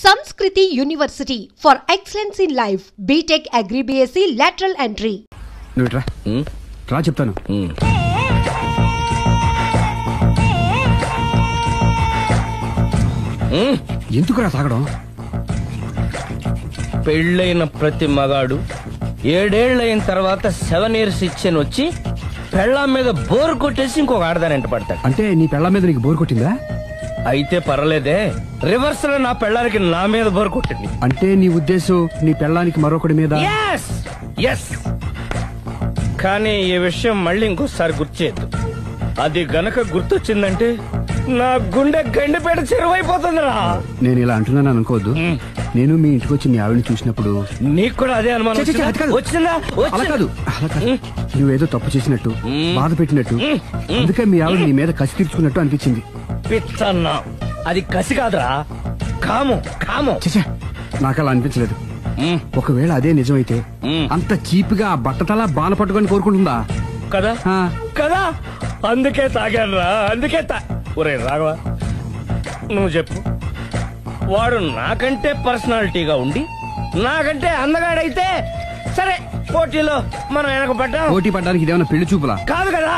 Samskriti University for Excellence in Life. BTech Agri BSc Lateral Entry. రా చెప్తాను. ఎందుకురా తాగడం? పెళ్ళైన ప్రతి మగాడు 7 ఏళ్ళైన తర్వాత 7 years ఇచ్చాను వచ్చి పెళ్ళాం మీద బోర్ కొట్టేసి ఇంకొక ఆడదానంట పడతాడు. అంటే నీ పెళ్ళ మీద నీకు బోర్ కొట్టిందా? అయితే పర్లేదే, రివర్స్ లో నా పెళ్ళానికి నా మీద బోర్ కొట్టింది. అంటే నీ ఉద్దేశం నీ పెళ్ళానికి మరొకటి మీద? ఎస్. కానీ ఈ విషయం మళ్ళీ ఇంకోసారి గుర్తు చేయద్దు. అది గనక గుర్తొచ్చిందంటే నా గుండె గండిపేట చెరువైపోతుందిరా. నేను ఇలా అంటున్నాను అనుకోవద్దు. నేను మీ ఇంటికి వచ్చి మీ ఆవిడని చూసినప్పుడు నీకు కూడా అదే అనుమానం వచ్చిందా? అలా కాదు. నువ్వేదో తప్పు చేసినట్టు, బాధ పెట్టినట్టు, అందుకే మీ ఆవిడ నీ మీద కసి తీర్చుకున్నట్టు అనిపించింది. పిచ్చన్నా, అది కసి కాదురా, కాము. నాకు అలా అనిపించలేదు. ఒకవేళ అదే నిజమైతే అంత చీప్ గా బట్టతలా బాణ పట్టుకొని కోరుకుంటుందా? కదా కదా, అందుకే తాగానురా, అందుకే ఒరే రాఘవ, నువ్వు చెప్పు. వాడు నాకంటే పర్సనాలిటీగా ఉండి నాకంటే అందగాడైతే సరే, పోటీలో మనం వెనక పడ్డాం. పోటీ పడ్డానికి ఇదేమన్నా పెళ్లి చూపులా? కాదు కదా,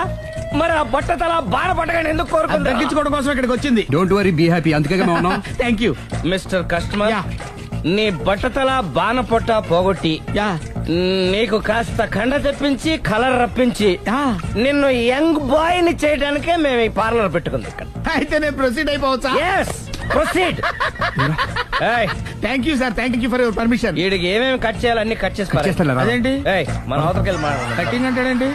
మరి ఆ బట్టతల బాణ పట్టగానే ఎందుకు కోరుకుంది? తగ్గించుకోవడం కోసం ఇక్కడికి వచ్చింది. Don't worry, be happy. అందుకే మేము ఉన్నాం. Thank you mister customer. నీ బట్టతల బాణ పొట్ట పోగొట్టి నీకు కాస్త కండ తెప్పించి కలర్ రప్పించి నిన్ను యంగ్ బాయ్ ని చేయడానికే మేము ఈ పార్లర్ పెట్టుకుంది ఇక్కడ. అయితే నేను ప్రొసీడ్ అయిపోవచ్చా? yes proceed. Thank you sir, thank you for your permission. వీడికి ఏమేమి కట్ చేయాలి అన్ని కట్ చేసి అదేంటి మన అవతలకి వెళ్ళి మాట్లాడాలి. కటింగ్ అంటాడేంటి?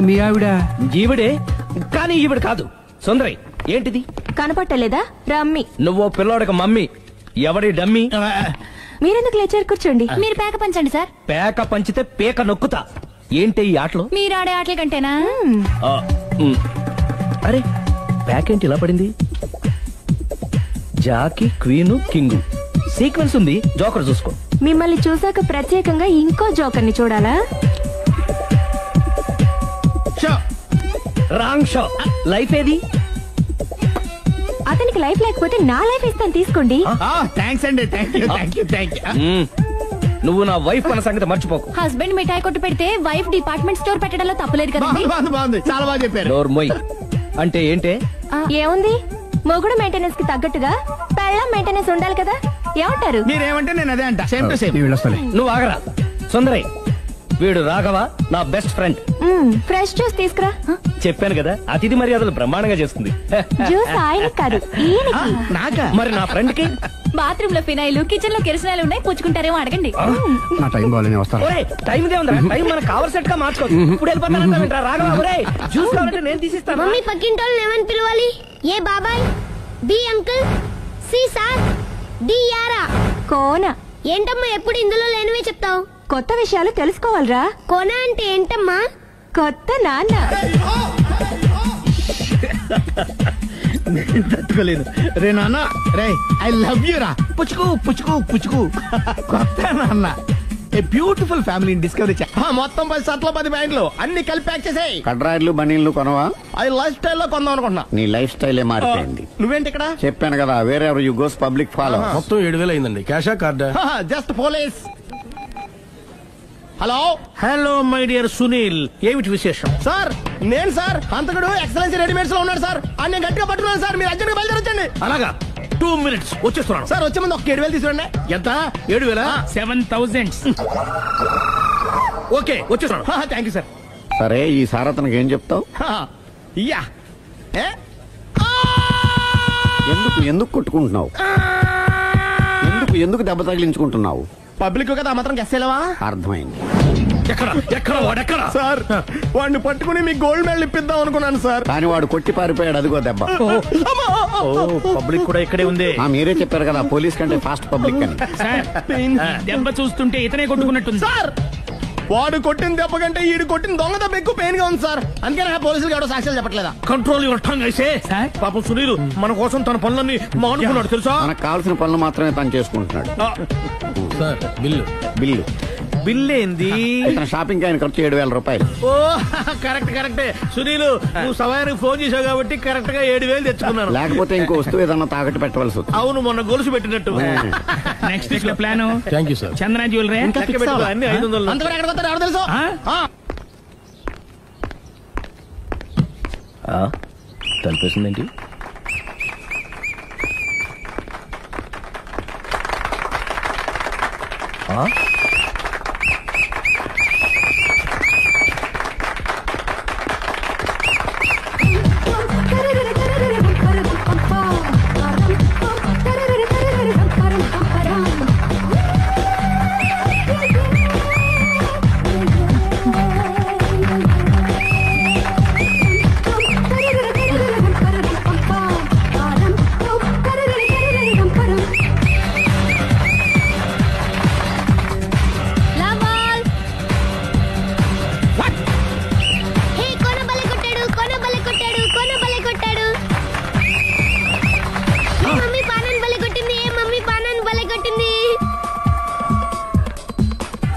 మీ ఆవిడ ఈవిడే, కానీ ఈవిడ కాదు. సుందరి, ఏంటిది కనపట్టలేదా? రమ్మి. నువ్వు పిల్లోడికి మమ్మీ. ఎవడి డమ్మి? మీరెందుకు లేచారు? కూర్చోండి. మీరు పేక పంచండి సార్. పేక పంచితే పేక నొక్కుతా. ఏంటి ఈ ఆటలు? మీరు ఆడే ఆటల కంటేనా? అరే, పేక ఏంటి ఇలా పడింది? జాకి, క్వీను, కింగు సీక్వెన్స్ ఉంది. జోకర్ చూసుకో. మిమ్మల్ని చూసాక ప్రత్యేకంగా ఇంకో జోకర్ని చూడాలా? Wrong show. లైఫ్ ఏది? అతనికి లైఫ్ లేకపోతే నా లైఫ్ ఇస్తాను, తీసుకోండి. థ్యాంక్స్ అండి. Thank you. నువ్వు నా వైఫ్ అన్న సంగతి మర్చిపోకు. హస్బెండ్ మిఠాయి కొట్టు పెడితే వైఫ్ డిపార్ట్మెంట్ స్టోర్ పెట్టడంలో తప్పలేదు కదా? బాగుంది, చాలా బాగా చెప్పారు. డోర్ మొయ్. అంటే ఏంటే? ఏముంది, మొగుడు మెయింటెనెన్స్ కి తగ్గట్టుగా పెళ్ళాం మెయింటెనెన్స్ ఉండాలి కదా. ఏమంటారు? మీరేమంటే నేను అదే అంట. Same to same. నువ్వు ఆగరా సుందరి. వీడు రాఘవ, నా బెస్ట్ ఫ్రెండ్. ఫ్రెష్ జ్యూస్ తీసుకురా. చెప్పాను కదా, అతిథి మర్యాదలు బ్రహ్మాండంగా చేస్తుంది. జ్యూస్ ఆయన కాదు, మరి నా ఫ్రెండ్ కి బాత్రూమ్ లో ఫినాయిల్, కిచెన్ లో కిరసనాయిలు ఉన్నాయి, పుచ్చుకుంటారేమో అడగండి. నా టైం బాగాలేని వస్తాను. టైం ఇదే ఉందా? టైం మనకు కావాల్సినట్టు గా మార్చుకోవచ్చు. ఇప్పుడు వెళ్ళిపోతానంటా రాఘవ. జ్యూస్ కావాలంటే నేను తీసిస్తాను. మమ్మీ పక్కింటోళ్ళని ఏమని పిలవాలి? ఏ బాబాయ్, B uncle, C sir, D యారా. కోన. ఏంటమ్మా ఎప్పుడు ఇందులో లేనివే చెప్తావు? కొత్త విషయాలు తెలుసుకోవాలరా. కోన అంటే ఏంటమ్మా? కొత్త నాన్న. తట్టుకోలేదు రే నాన్న. రే ఐ లవ్ యూ రా. పుచ్చుకు పుచ్చుకు పుచ్చుకు. కొత్త నాన్న. A beautiful family discovery. మొత్తం 10 షర్ట్లు 10 ప్యాంట్లు అన్ని కలిపి ప్యాక్ చేసేయ్. కడ్రాయిలు బనీళ్లు కొనవా? అది లైఫ్ స్టైల్ లో కొందాం అనుకుంటున్నా. నీ లైఫ్ స్టైలే మారిపోయింది. నువ్వేంటి ఇక్కడ? చెప్పాను కదా, వేరే యు గోస్ పబ్లిక్ ఫాలో. మొత్తం 7,000 అయిందండి. క్యాషా కార్డా? Just police. Hello hello my dear Sunil, ఏమిటి విశేషం? సార్, నేను సార్ అంతకుడు ఎక్సలెన్సీ రెడీమేడ్స్ లో ఉన్నాడు సార్. నేను గట్టిగా పట్టుకున్నాను సార్. మీరు అర్జెంట్ గా బయలుదేరొచ్చండి. అలాగా, 2 minutes వచ్చేస్తున్నాను. సార్ వచ్చే ముందు ఒక 7,000 తీసుకోండి. ఎంత? 7,000? 7,000. ఓకే, వచ్చేస్తున్నాను. Thank you sir. సరే, ఈ సార్ అతనికి ఏం చెప్తావు? యా. ఎందుకు కొట్టుకుంటున్నావు? ఎందుకు దెబ్బ తగిలించుకుంటున్నావు? పబ్లిక్ కదా మాత్రం గెస్సేలేవా? అర్థమైంది. ఎక్కడ వాడెక్కడ? సార్, వాడిని పట్టుకుని మీ గోల్డ్ మెడల్ ఇప్పిద్దాం అనుకున్నాను సార్. కానీ వాడు కొట్టి పారిపోయాడు. అదిగో దెబ్బ. పబ్లిక్ కూడా ఇక్కడే ఉంది. మీరే చెప్పారు కదా, పోలీస్ కంటే ఫాస్ట్ పబ్లిక్ అని. దెబ్బ చూస్తుంటే ఇతనే కొట్టుకున్నట్టుంది సార్. వాడు కొట్టిన దెబ్బ కంటే ఈడు కొట్టిన దొంగ దెబ్బ ఎక్కువ పెయిన్ గా ఉంది సార్. అందుకని పోలీసులు ఎవడో సాక్ష్యాలు చెప్పట్లేదా? కంట్రోల్ యువర్ టంగ్ అయితే. పాపం సునీల్ మన కోసం తన పనులన్నీ మానుకున్నాడు తెలుసా? మనకు కావాల్సిన పనులు మాత్రమే తను చేసుకుంటున్నాడు. బిల్లు బిల్ ఏంది? షాపింగ్ ఆయన ఖర్చు 7,000 రూపాయలు. ఓ కరెక్టే సునీల్, నువ్వు సమయానికి ఫోన్ చేసావు కాబట్టి కరెక్ట్ గా 7,000 తెచ్చుకున్నాను. లేకపోతే ఇంకో వస్తువు ఏదన్నా తాకట్టు పెట్టవలసి వస్తుంది. అవును, మొన్న గొలుసు పెట్టినట్టు. నెక్స్ట్ వీక్ లో plan. Thank you sir. Chandana jewellery అన్ని 500. అంతవరకు ఎక్కడ పోతారు ఎవరు తెలుసు? తలిపేసిందేంటి?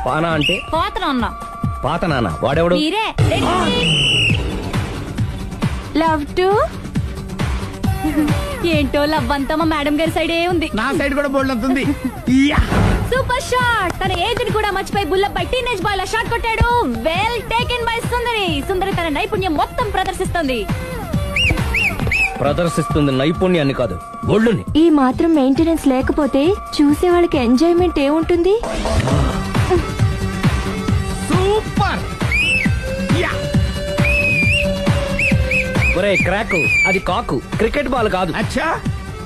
పానా అంటే పాత నాన్న. వాడెవడు? లవ్ టు ఏంటో లవ్ అంతా మా మేడం గారి సైడే ఉంది. నా సైడ్ కూడా బోల్డ్ అవుతుంది. Super shot. తన ఏజ్ ని కూడా మర్చిపోయి బుల్లపై టీనేజ్ బాయ్ లా షాట్ కొట్టాడు. వెల్ టేకెన్ బై సుందరి తన నైపుణ్యం మొత్తం ప్రదర్శిస్తుంది నైపుణ్యాన్ని కాదు, ఒళ్ళుని. ఈ మాత్రం మెయింటెనెన్స్ లేకపోతే చూసే వాళ్ళకి ఎంజాయ్మెంట్ ఏముంటుంది? సూపర్. ఒరే క్రాకు, అది కాకు, క్రికెట్ బాల్ కాదు. అచ్చా,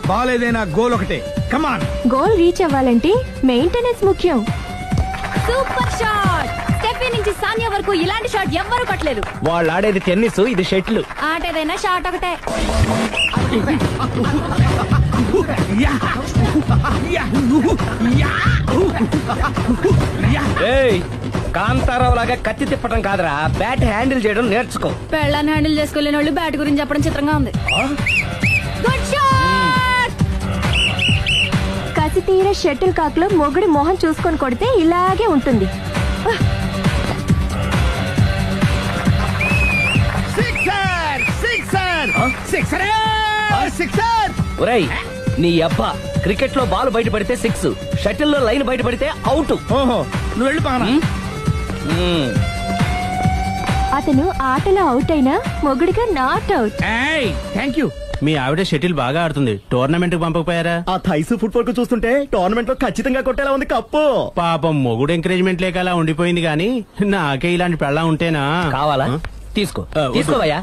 బాల్ ఏదైనా గోల్ ఒకటే. కమాన్. గోల్ రీచ్ అవ్వాలంటే మెయింటెనెన్స్ ముఖ్యం. Super shot. స్టెఫీ నుంచి సానియా వరకు ఇలాంటి షాట్ ఎవ్వరూ కొట్టలేదు. వాళ్ళు ఆడేది టెన్నిస్, ఇది షటిల్. ఆట ఏదైనా షాట్ ఒకటే. కాంతారావు లాగా కత్తి తిప్పడం కాదురా, బ్యాట్ హ్యాండిల్ చేయడం నేర్చుకో. పెళ్ళాన్ని హ్యాండిల్ చేసుకోలేని వాళ్ళు బ్యాట్ గురించి చెప్పడం చిత్రంగా ఉంది. Good shot. కసి తీర షటిల్ కాక్ లో మొగుడి మొహం చూసుకొని కొడితే ఇలాగే ఉంటుంది. ఒరేయ్, నీ అబ్బా క్రికెట్ లో బాల్ బయట పడితే 6, షటిల్ లో లైన్ బయట పడితే అవుట్. ఓహో, నువ్వు వెళ్ళి పానా. అతను ఆటలో అవుట్ అయినా మొగుడిగా నాట్ అవుట్. Thank you. మీ ఆవిడ షటిల్ బాగా ఆడుతుంది, టోర్నమెంట్ కి పంపకపోయారా? ఆ థైస్ ఫుట్బాల్ కు చూస్తుంటే టోర్నమెంట్ లో ఖచ్చితంగా కొట్టేలా ఉంది కప్పు. పాపం మొగుడు ఎంకరేజ్మెంట్ లేక అలా ఉండిపోయింది గానీ నాకే ఇలాంటి పెళ్ళా ఉంటేనా. కావాలా? తీసుకో తీసుకోవయ్యా.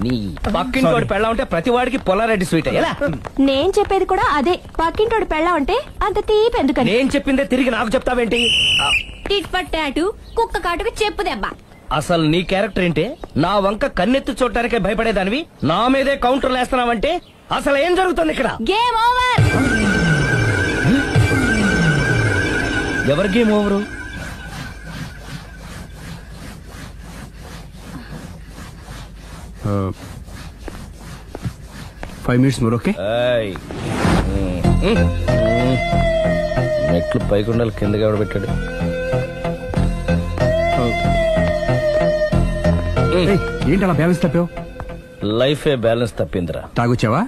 నీ పక్కింటోడి పెళ్ళ ఉంటే ప్రతి వాడికి పొలారెడ్డి స్వీట్ ఎలా? నేను చెప్పేది కూడా అదే. పక్కింటోడు పెళ్ళా ఉంటే అంత తీపి ఎందుకని? నేను చెప్పిందే తిరిగి నాకు చెప్తావేంటి? టిట్ ఫర్ టాటు, కుక్క కాటుకు చెప్పు దెబ్బ. అసలు నీ క్యారెక్టర్ ఏంటి? నా వంక కన్నెత్తి చూడటానికే భయపడేదానివి నా మీదే కౌంటర్లు వేస్తున్నావంటే అసలు ఏం జరుగుతుంది ఇక్కడ? Game over. ఎవరి game over? 5 minutes more, okay? మెట్లు పైకుండాలి కిందకి ఎవడ పెట్టాడు? ఏంటి అలా బ్యాలెన్స్ తప్పావు? లైఫే బ్యాలెన్స్ తప్పిందిరా. తాగొచ్చావా?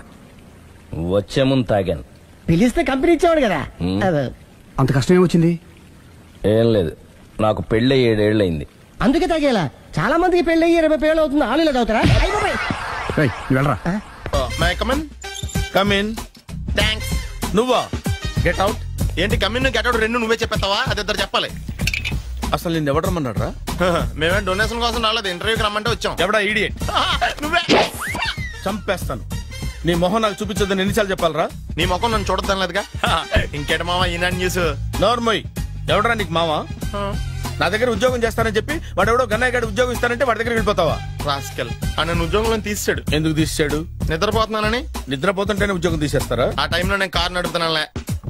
వచ్చే ముందు తాగాను. పిలిస్తే కంపెనీ ఇచ్చేవాడు కదా. అంత కష్టం ఏమొచ్చింది? ఏం లేదు, నాకు పెళ్ళి 7 ఏళ్ళయింది. అందుకే తాగేలా. చాలా మందికి పెళ్లి 20 ఏళ్ళు అవుతుంది. ఆలు ఇలా తాగుతారా? వెళ్ళరా. కమిన్. థ్యాంక్స్. నువ్వా? Get out. ఏంటి కమిన్ గెట్ అవుట్ రెండు నువ్వే చెప్పేస్తావా? అది ఇద్దరు చెప్పాలి. అసలు నేను ఎవరు రమ్మన్నాడు రా? మేమే డొనేషన్ కోసం రాలేదు, ఇంటర్వ్యూకి రమ్మంటే వచ్చాం. ఎవడా ఈడియట్? నువ్వే. చంపేస్తాను. నీ మొహం నాకు చూపించొద్దని ఎన్నిసార్లు చెప్పాలరా? నీ ముఖం నన్ను చూడద్దాం లేదుగా. ఇంకేట మామ ఈనాడు న్యూస్. నోర్మోయ్. ఎవడరా నీకు మామ? నా దగ్గర ఉద్యోగం చేస్తానని చెప్పి వాడు ఎవడో గన్నయ్య గారి ఉద్యోగం ఇస్తానంటే వాడి దగ్గర వెళ్ళిపోతావా? రాస్కెల్. నన్ను ఉద్యోగంలో తీసాడు. ఎందుకు తీసాడు? నిద్రపోతున్నానని. నిద్రపోతుంటేనే ఉద్యోగం తీసేస్తారా? ఆ టైంలో నేను కారు నడుపుతున్నానులే.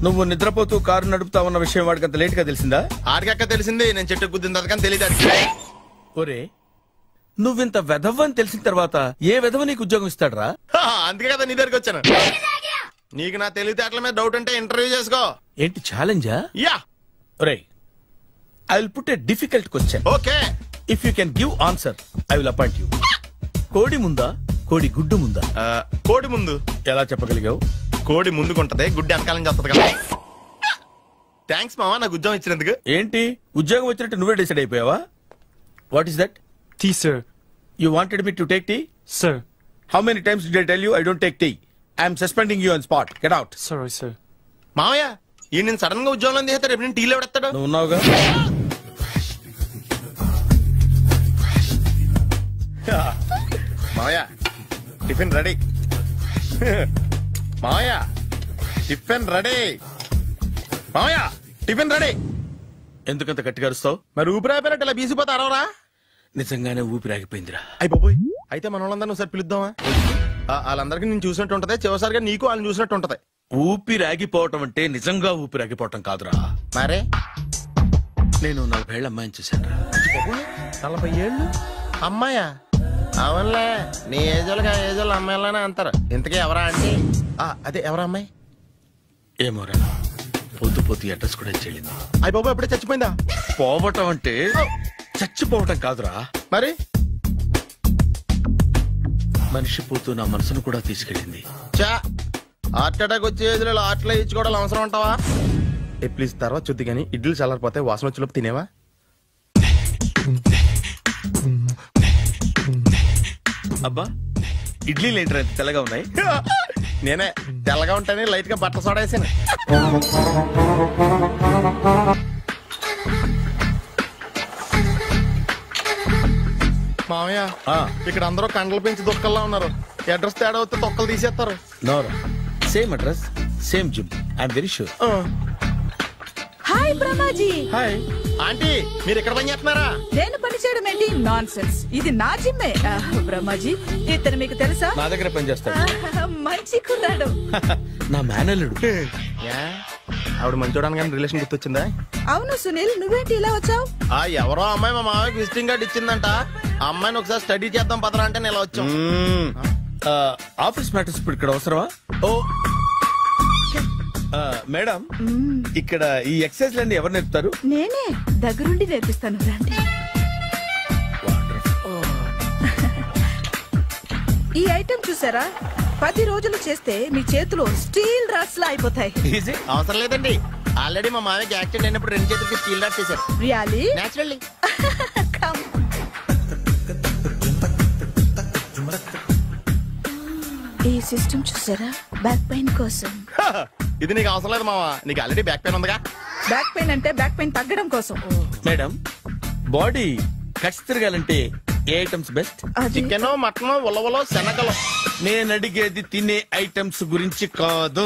నువ్వు నిద్రపోతూ కారు నడుపుతావన్న విషయం వాడికి అంత లేట్ గా తెలిసిందా? ఆడికక్క తెలిసింది, నేను చెట్టు గుద్దిన తర్వాత కానీ తెలియదు. ఒరే, నువ్వింత వెధవని తెలిసిన తర్వాత ఏ వెధవ నీకు ఉద్యోగం ఇస్తాడరా? అందుకే కదా నీ దగ్గరికి వచ్చాను. నీకు నా తెలివితేటల మీద డౌట్ అంటే ఇంటర్వ్యూ చేసుకో. ఏంటి ఛాలెంజా? యా. ఒరే, I will put a difficult question. Okay. If you can give answer I will appoint you. కోడి ముందా, కోడి గుడ్డు ముందా? కోడి ముందు. ఎలా చెప్పగలిగావు? కోడి ముందుకుంటది, గుడ్డి వెనకాలం చేస్తుంది కదా. థ్యాంక్స్ మామా నాకు ఉద్యోగం ఇచ్చినందుకు. ఏంటి ఉద్యోగం వచ్చినట్టు నువ్వే డిసైడ్ అయిపోయావా? What is that? Tea sir. You wanted me to take tea? Sir. How many times did I tell you I don't take tea? I am suspending you on spot. Get out. Sorry, sir. మామయ్య ఈ నేను sudden గా ఉద్యోగంలో తీస్తాడు. రేపు నేను టీలో పెడతాడు. నువ్వు ఉన్నావుగా. మామయ్య టిఫిన్ రెడీ. మామయ్య టిఫిన్ రెడీ. మామయ్య టిఫిన్ రెడీ. ఎందుకంత గట్టిగా అరుస్తావు? మరి ఊపిరాయిపోయినట్టు ఇలా బీసిపోతే అరవరా? నిజంగానే ఊపిరాగిపోయిందిరా. అయిపోయి అయితే మన వాళ్ళందరినీ ఒకసారి పిలుద్దామా? వాళ్ళందరికీ నేను చూసినట్టు ఉంటది, చివరిసారిగా నీకు వాళ్ళని చూసినట్టు ఉంటది. ఊపిరాగిపోవటం అంటే నిజంగా ఊపిరాగిపోవటం కాదురా. మరే నేను 40 ఏళ్ల అమ్మాయిని చూశాను. 40 ఏళ్ళు అమ్మాయా? అవునులే, నీ ఏజోళ్ళకి ఆ ఏజోళ్ళు అమ్మాయిలానే అంటారు. ఇంతకీ ఎవరా అంటే? అదే ఎవరా అమ్మాయి? ఏమోరా, పొద్దు పొద్దు అడ్రస్ కూడా చెల్లింది. అయ్యి బాబు ఎప్పుడే చచ్చిపోయిందా? పోవటం అంటే చచ్చిపోవటం కాదురా. మరి మనిషి పోతూ నా మనసును కూడా తీసుకెళ్ళింది. చా హార్ట్ అటాక్ వచ్చే ఏజ్లో ఆటలో ఇచ్చుకోవడం అవసరం ఉంటావా? ప్లీజ్ తర్వాత చూద్ది కానీ ఇడ్లీ చల్లారిపోతే వాసన వచ్చేలోపు తినేవా? అబ్బా, ఇడ్లీ లేంటరా ఎంత తెల్లగా ఉన్నాయి? నేనే తెల్లగా ఉంటానే లైట్ గా బట్టలు సోడా వేసాను. మామయ్య ఇక్కడ అందరూ కండలు పెంచి దుక్కల్లా ఉన్నారు. అడ్రస్ తేడా వస్తే తొక్కలు తీసేస్తారు. నోరా, same address same gym. I'm very sure. Hi Brahmaji. Hi aunty, మీరు ఇక్కడ పని చేస్తున్నారా? నేను పని చేయడం ఏంటి? Nonsense. ఇది నా జిమ్మే. బ్రహ్మాజీ ఇతను మీకు తెలుసా? నా దగ్గర పని చేస్తాడు. మంచి కుర్రాడు. నా మేనల్లుడు. ఆవిడ మంచోడానికి కానీ రిలేషన్ గుర్తొచ్చిందా? అవును సునీల్, నువ్వేంటి ఇలా వచ్చావు? ఎవరో అమ్మాయి మా మామయ్యకి విజిటింగ్ కార్డ్ ఇచ్చిందంట. ఆ అమ్మాయిని ఒకసారి స్టడీ చేద్దాం పదరా అంటే నేను ఇలా వచ్చాం. ఆఫీస్ మ్యాటర్స్ ఇప్పుడు ఇక్కడ అవసరమా? ఓ మేడం, ఇక్కడ ఈ ఎక్సర్సైజ్ లన్నీ ఎవరు నేర్పుతారు? నేనే దగ్గరుండి నేర్పిస్తాను. రండి. ఈ ఐటెం చూసారా? 10 రోజులు చేస్తే మీ చేతులు స్టీల్ రాట్స్ లా అయిపోతాయి. అవసరం లేదండి, ఆల్రెడీ మా మామయ్యకి యాక్సిడెంట్ అయినప్పుడు 2 చేతులకి స్టీల్ రాట్స్ చేశారు. రియల్లీ? నేచురల్లీ. ఈ సిస్టమ్ చూసారా? బ్యాక్ పెయిన్ కోసం. ఇది నీకు అవసరం లేదు మావా, నీకు ఆల్రెడీ బ్యాక్ పెయిన్ ఉందిగా. బ్యాక్ పెయిన్ అంటే బ్యాక్ పెయిన్ తగ్గడం కోసం. మేడం, బాడీ కట్స్ తిరగాలంటే ఏ ఐటమ్స్ బెస్ట్? చికెన్, మటన్, ఉలవలో, శనగలు. నేను అడిగేది తినే ఐటమ్స్ గురించి కాదు,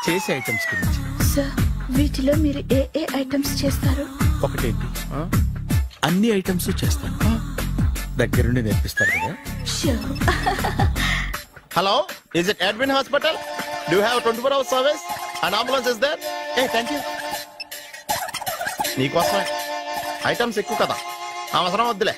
చేసే ఐటమ్స్ గురించి. సార్ వీటిలో మీరు ఏ ఏ ఐటమ్స్ చేస్తారు? ఒకటేంటి, అన్ని ఐటమ్స్ చేస్తాను. దగ్గరుండి నేర్పిస్తారు కదా. Hello, is it admin hospital? Do have 24 hours service and ambulance is there? ఏ థ్యాంక్ యూ. నీకోసమే ఐటమ్స్ ఎక్కువ కదా, అవసరం వద్దులే.